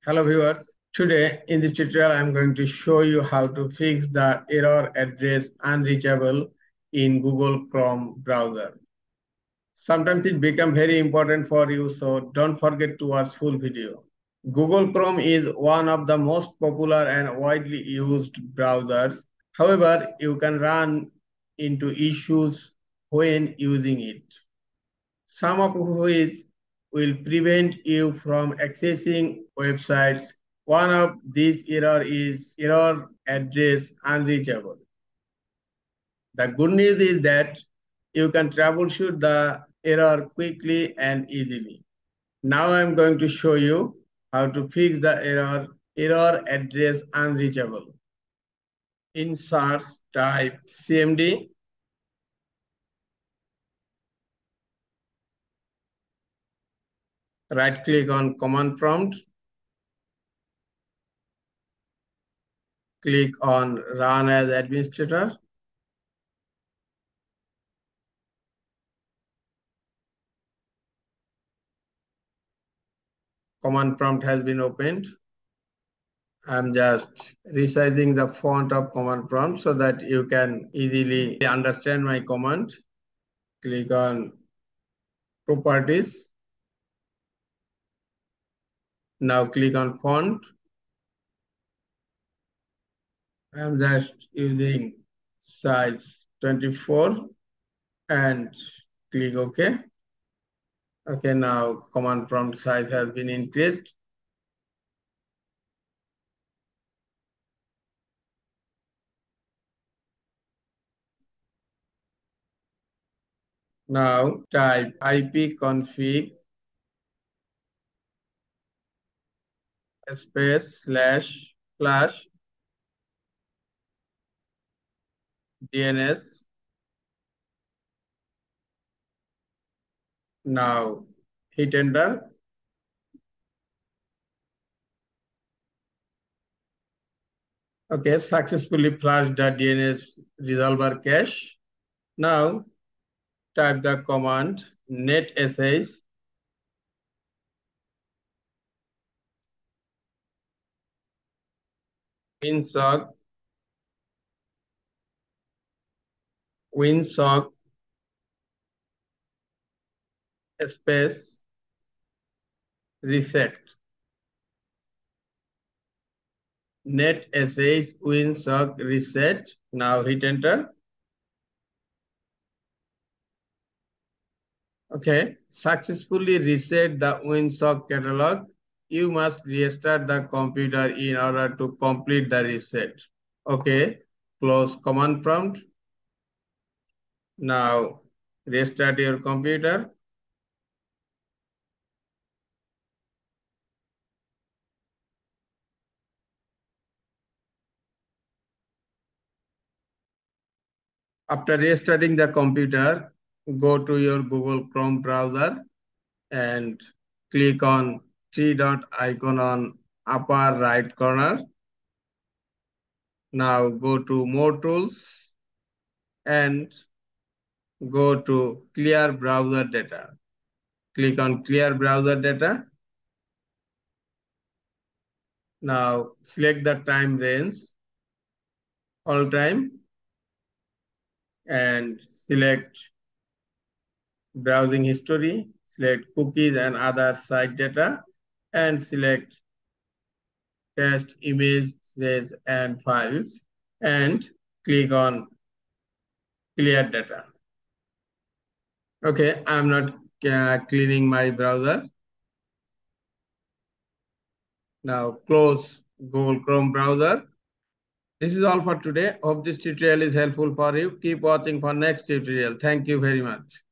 Hello viewers. Today in this tutorial I am going to show you how to fix the error address unreachable in Google Chrome browser. Sometimes it becomes very important for you, so don't forget to watch full video. Google Chrome is one of the most popular and widely used browsers. However, you can run into issues when using it. Some of which will prevent you from accessing websites. One of these error is error address unreachable. The good news is that you can troubleshoot the error quickly and easily. Now I'm going to show you how to fix the error address unreachable. In search, type CMD. Right click on command prompt. Click on run as administrator. Command prompt has been opened. I'm just resizing the font of command prompt so that you can easily understand my command. Click on properties. Now click on font. I'm just using size 24 and click OK. Okay, now command prompt size has been increased. Now type ipconfig space // DNS. Now hit enter. Okay, successfully flushed the DNS resolver cache. Now type the command netsh winsock space reset. Netsh winsock reset. Now hit enter. Okay, successfully reset the winsock catalog. You must restart the computer in order to complete the reset. Okay, close command prompt. Now restart your computer. After restarting the computer, go to your Google Chrome browser and click on three dot icon on upper right corner. Now go to more tools and go to clear browser data. Click on clear browser data. Now select the time range, all time, and select browsing history, select cookies and other site data, and select test images and files, and click on clear data. Okay, I'm not cleaning my browser. Now close Google Chrome browser. This is all for today. Hope this tutorial is helpful for you. Keep watching for next tutorial. Thank you very much.